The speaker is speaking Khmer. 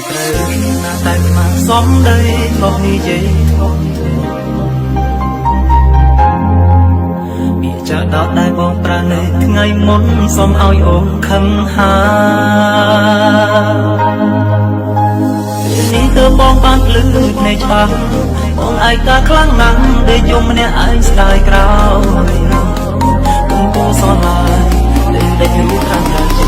ត្រូវណាតែខ្មាស់សំដីមកនិយាយពាក្យចាដោតដែលបងប្រានៅថ្ងៃមុនសូមឲ្យអូនខឹងហានេះទើបបងបានភ្លឺភ្នែកច្បាស់បងឯកាខ្លាំងណាស់ដែលយំម្នាក់ឯងស្ដាយក្រោយកំពុងសល់ឡាយលេងដេករូបខាងក្រៅ